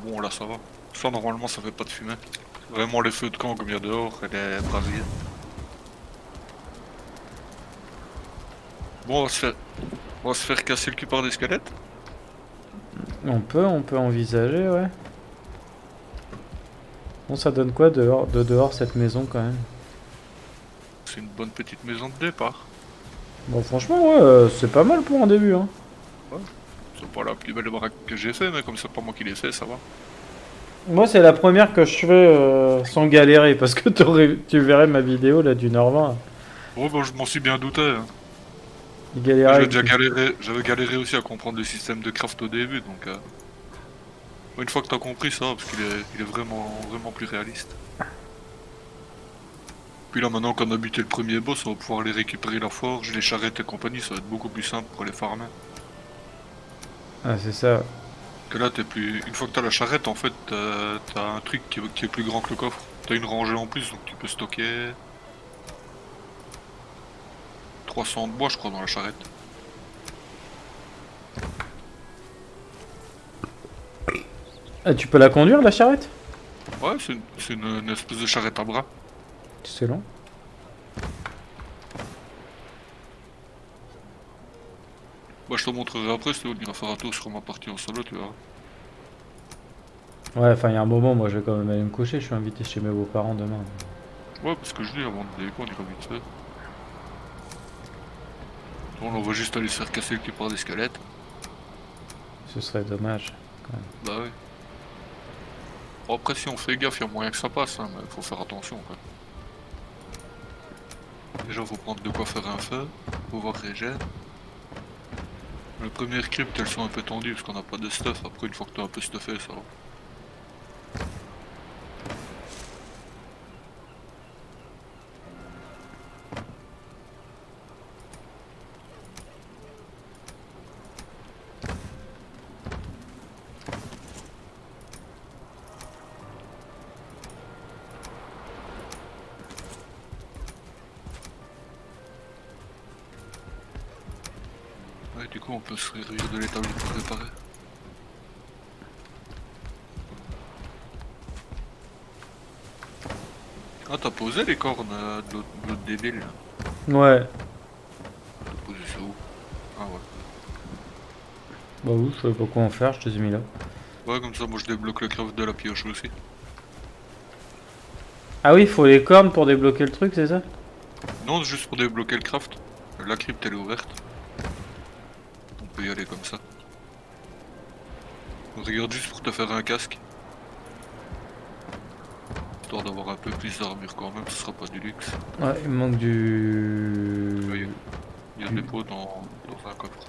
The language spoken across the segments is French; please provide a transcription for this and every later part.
bon là ça va. Ça normalement ça fait pas de fumée. Vraiment les feux de camp comme il y a dehors et les brasiers. Bon on va se faire casser le cul par des squelettes. On peut envisager, ouais. Bon, ça donne quoi de dehors cette maison quand même? C'est une bonne petite maison de départ. Bon, franchement, ouais, c'est pas mal pour un début, hein. Ouais. C'est pas la plus belle baraque que j'ai fait, mais comme c'est pas moi qui l'ai fait, ça va. Moi, c'est la première que je fais sans galérer parce que tu verrais ma vidéo là d'une heure 20. Bon bah je m'en suis bien douté, hein. Il galérait J'avais avec déjà du. galéré, j'avais galéré aussi à comprendre le système de craft au début, donc une fois que t'as compris ça, parce qu'il est vraiment plus réaliste. Puis là maintenant qu'on a buté le premier boss, on va pouvoir aller récupérer la forge, les charrettes et compagnie, ça va être beaucoup plus simple pour les farmer. Ah, c'est ça. Que là t'es plus. Une fois que t'as la charrette, en fait, t'as un truc qui est plus grand que le coffre. T'as une rangée en plus, donc tu peux stocker 300 de bois, je crois, dans la charrette. Ah, tu peux la conduire la charrette? Ouais, c'est une espèce de charrette à bras. C'est long. Bah, je te montrerai après, si tu veux venir faire un tour sur ma partie en solo, tu verras. Ouais, enfin, il y a un moment, moi je vais quand même aller me coucher. Je suis invité chez mes beaux-parents demain. Ouais, parce que je dis, avant de déco, on ira vite fait. Bon, on va juste aller se faire casser le cul par des squelettes. Ce serait dommage. Quand même. Bah ouais. Bon, après, si on fait gaffe, il y a moyen que ça passe, hein, mais faut faire attention, quoi. Déjà, faut prendre de quoi faire un feu, pouvoir régène. Les premières cryptes, elles sont un peu tendues parce qu'on n'a pas de stuff. Après, une fois que t'as un peu stuffé, ça va. Ouais, du coup, on peut se réduire de l'établi pour réparer. Ah, t'as posé les cornes de l'autre débile, là. Ouais. T'as posé ça où? Ah ouais. Bah oui, je savais pas quoi en faire. Je te ai mis là. Ouais, comme ça, moi, je débloque le craft de la pioche aussi. Ah oui, il faut les cornes pour débloquer le truc, c'est ça? Non, juste pour débloquer le craft. La crypte, elle est ouverte. On peut y aller comme ça. Regarde juste pour te faire un casque. Histoire d'avoir un peu plus d'armure quand même, ce sera pas du luxe. Ouais, il me manque Tu vois, du. il y a des du... pots dans un coffre.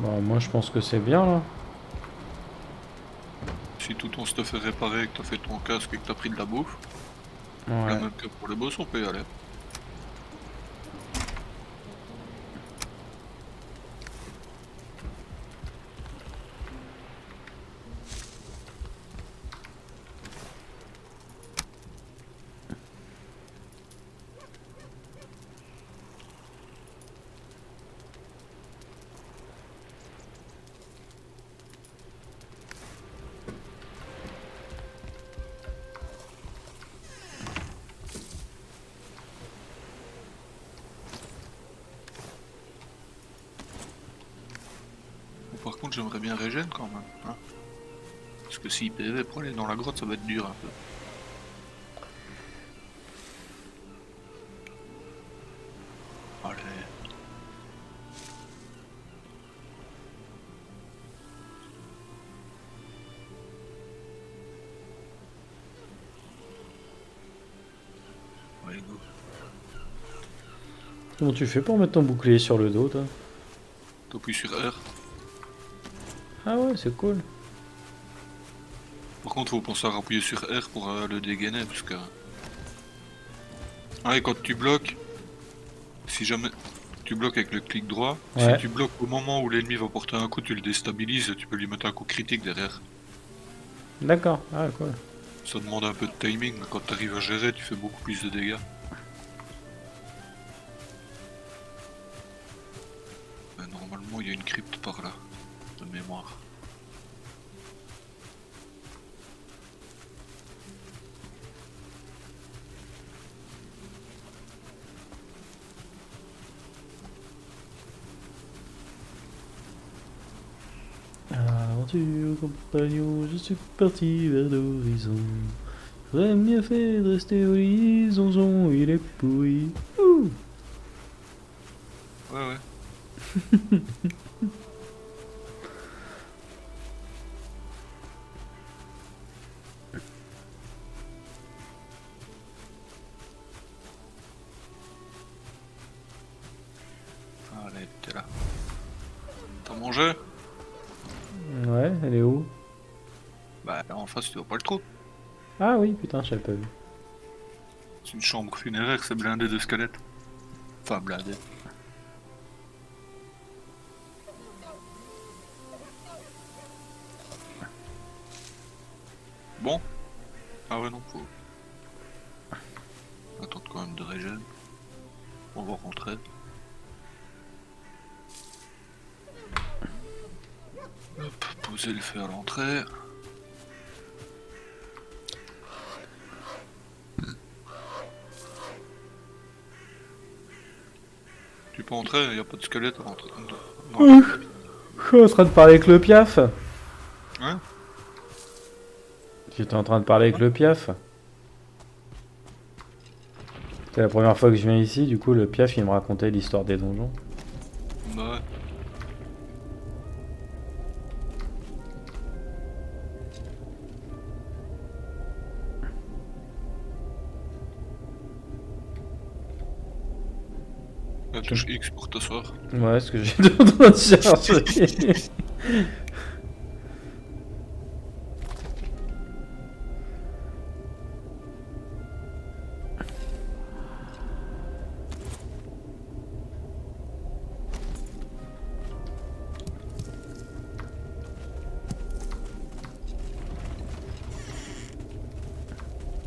Bon, moi je pense que c'est bien là. Si tout ton stuff est réparé, que t'as fait ton casque et que t'as pris de la bouffe, la Ouais. même que pour les boss, on peut y aller. par contre, j'aimerais bien régène quand même. Hein. Parce que si PV pour aller dans la grotte, ça va être dur un peu. Allez. Allez, go. Comment tu fais pour mettre ton bouclier sur le dos, toi? T'appuies sur R. Ah ouais, c'est cool. Par contre, faut penser à appuyer sur R pour le dégainer, parce que... Ah, et quand tu bloques, si jamais tu bloques avec le clic droit, Ouais. si tu bloques au moment où l'ennemi va porter un coup, tu le déstabilises, tu peux lui mettre un coup critique derrière. D'accord, ah cool. Ça demande un peu de timing, mais quand tu arrives à gérer, tu fais beaucoup plus de dégâts. Mais normalement, il y a une crypte par là, de mémoire. Aventure, compagnon, je suis parti vers l'horizon. J'aurais mieux fait de rester au lit, zonzon, il est pourri. Ouh. Ouais, ouais. Allez, t'es là. T'as mangé? Ouais, elle est où? Bah, là en face, tu vois pas le trou. Ah oui, putain, je savais pas vu. C'est une chambre funéraire, c'est blindé de squelettes. Enfin, blindé. Bon. Ah ouais, non, faut attendre quand même de régène. On va rentrer. Hop, poser le feu à l'entrée. Tu peux entrer, il n'y a pas de squelette à l'entrée. Non. Je suis en train de parler avec le piaf. Hein? J'étais en train de parler avec le piaf. C'est la première fois que je viens ici, du coup le piaf il me racontait l'histoire des donjons. Bah ouais. La touche X pour t'asseoir. Ouais, ce que j'étais en train de chercher.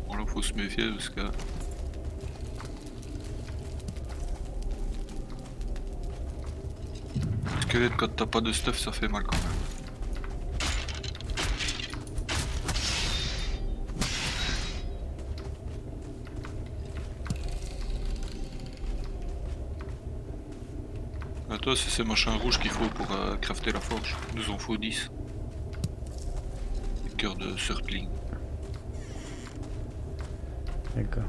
Bon là faut se méfier parce que... Squelette quand t'as pas de stuff ça fait mal quand même. À toi c'est ces machins rouges qu'il faut pour crafter la forge. Il nous en faut 10. Les cœurs de Surtling. D'accord.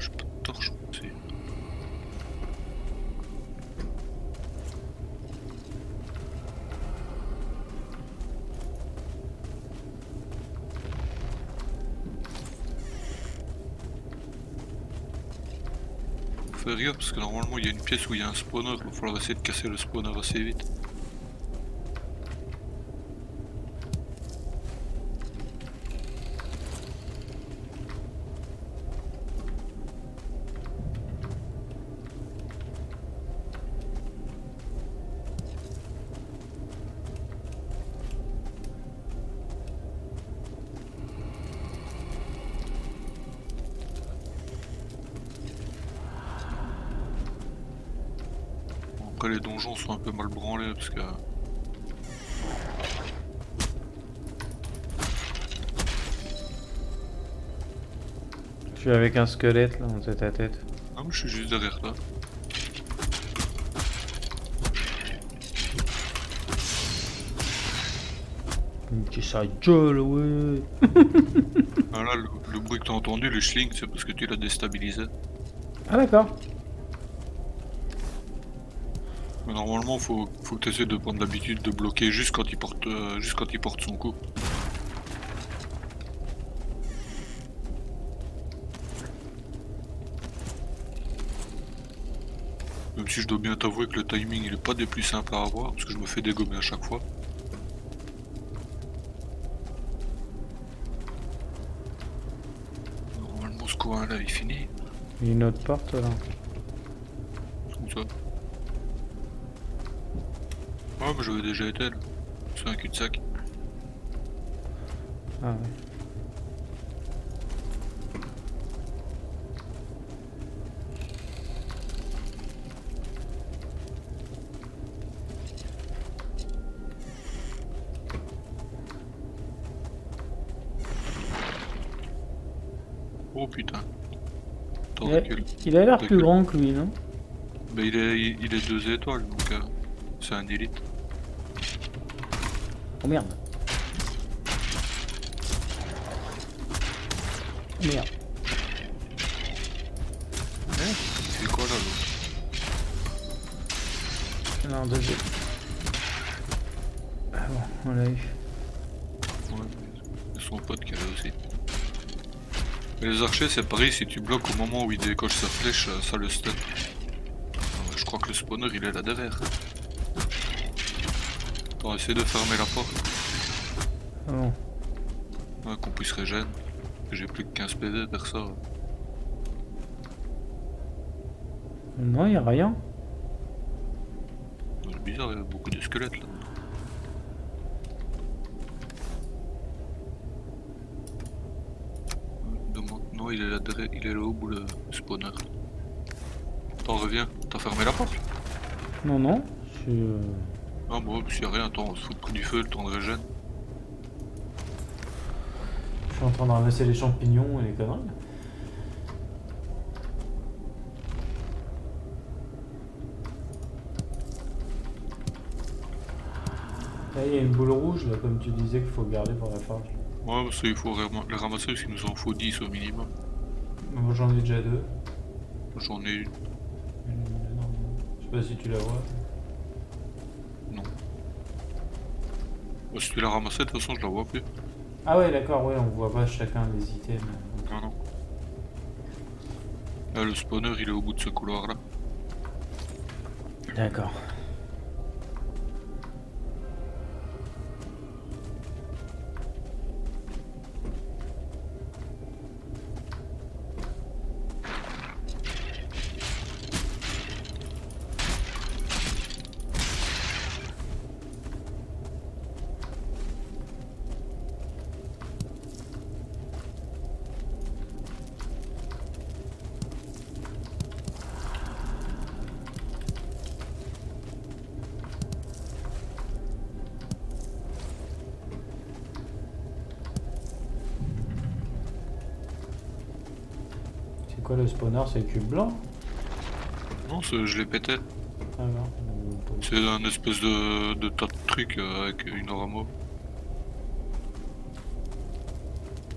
J'ai pas de torche aussi. Faut faire gaffe parce que normalement il y a une pièce où il y a un spawner, il va falloir essayer de casser le spawner assez vite. Après les donjons sont un peu mal branlés parce que... suis avec un squelette là en tête à tête. Ah, mais je suis juste derrière toi. Qui ça gueule, ouais. Ah là, le bruit que t'as entendu, le schling, c'est parce que tu l'as déstabilisé. Ah d'accord. Mais normalement, faut que tu essaies de prendre l'habitude de bloquer juste quand il porte son coup. Même si je dois bien t'avouer que le timing il est pas des plus simples à avoir, parce que je me fais dégommer à chaque fois. Normalement ce coin là il finit. Il y a une autre porte là. Où ça? Ah mais j'avais déjà été là. C'est un cul-de-sac. Ah ouais. Oh putain. Attends, Il a, recule. il a l'air plus Recule. grand que lui, non? Bah il est 2 étoiles donc c'est un élite. Oh merde. Oh merde. C'est quoi là l'autre? Non, deuxième. Ah bon, on l'a eu. Ouais, mais son pote qui est là aussi. Mais les archers c'est pareil, si tu bloques au moment où il décoche sa flèche, ça le stun. Ah ouais, je crois que le spawner il est là derrière. On va essayer de fermer la porte. Ah bon. Ouais, qu'on puisse régène. J'ai plus que 15 PV vers ça. Non, y a rien. C'est bizarre, il y a beaucoup de squelettes là. Non, il est là derrière, il est là au bout le spawner. T'en reviens, t'as fermé la porte? Non, non. C'est. Ah bon, s'il y a rien, attends, on se fout du feu, le temps de régène. Je suis en train de ramasser les champignons et les conneries. Là, il y a une boule rouge, là, comme tu disais, qu'il faut garder pour la forge. Ouais, parce qu'il faut les ramasser parce qu'il nous en faut 10 au minimum. Moi, j'en ai déjà deux. J'en ai une. Non. Je sais pas si tu la vois. Non. Bah, si tu l'as ramassé, de toute façon, je la vois plus. Ah ouais, d'accord, ouais, on voit pas chacun des items. Non, non. Là, le spawner, il est au bout de ce couloir là. D'accord. C'est quoi le spawner? C'est le cube blanc? Non, je l'ai pété. Ah non. C'est un espèce de tas de trucs avec une aura mauve.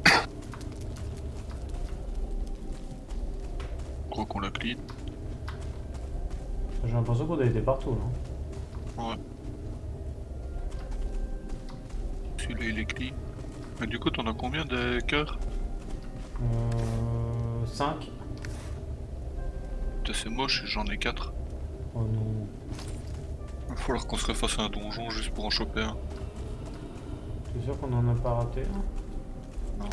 Je crois qu'on l'a clean. J'ai l'impression qu'on a été partout, non? Ouais. Celui-là il est clean. Mais du coup, t'en as combien de cœurs? 5. Putain, c'est moche, j'en ai 4. Oh non. Il va falloir qu'on se refasse un donjon juste pour en choper un. T'es sûr qu'on en a pas raté un? Non.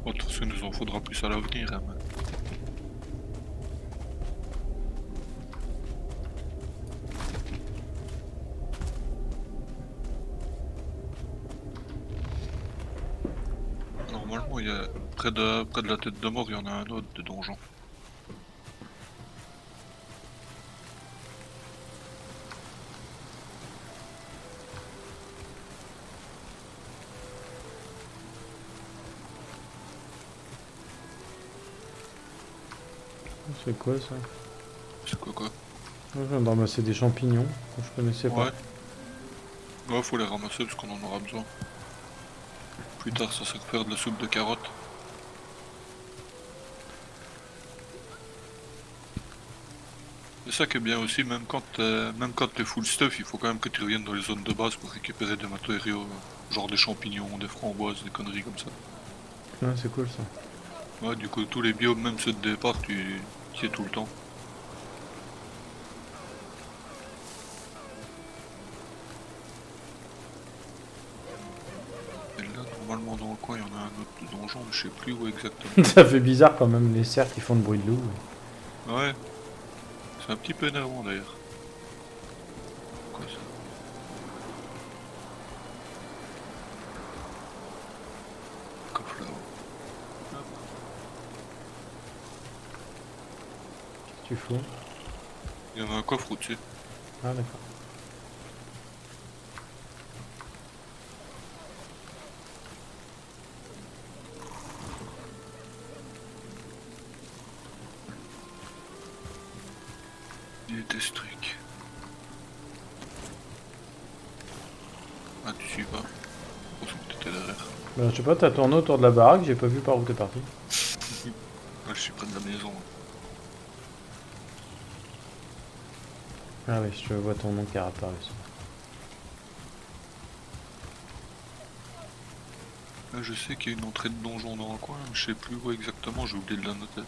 Bon, de toute façon, il nous en faudra plus à l'avenir. Hein, mais... Normalement, il y a près de la tête de mort, il y en a un autre de donjon. C'est quoi ça? C'est quoi? Je viens de ramasser des champignons que je connaissais pas. Ouais. Ouais, faut les ramasser parce qu'on en aura besoin. Plus tard, ça sert à faire de la soupe de carottes. C'est ça qui est bien aussi, même quand t'es full stuff, il faut quand même que tu reviennes dans les zones de base pour récupérer des matériaux, genre des champignons, des framboises, des conneries comme ça. Ouais, c'est cool ça. Ouais, du coup, tous les biomes, même ceux de départ, tu y es tout le temps. Et là, normalement, dans le coin, il y en a un autre donjon, mais je sais plus où exactement. Ça fait bizarre quand même, les cerfs qui font de bruit de loup. Ouais, c'est un petit peu énervant d'ailleurs. Quoi ça? Coffre là-haut. Hop. Tu fous? Il y avait un coffre au-dessus. Ah d'accord. Il était ce truc. Ah, tu suis pas. Je pense que t'étais derrière. Ben, je sais pas, t'as tourné autour de la baraque, j'ai pas vu par où t'es parti. Ah, je suis près de la maison. Ah oui, je vois ton nom qui a apparu. Là, je sais qu'il y a une entrée de donjon dans le coin, mais je sais plus où exactement, j'ai oublié de la noter.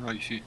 Ah, ici.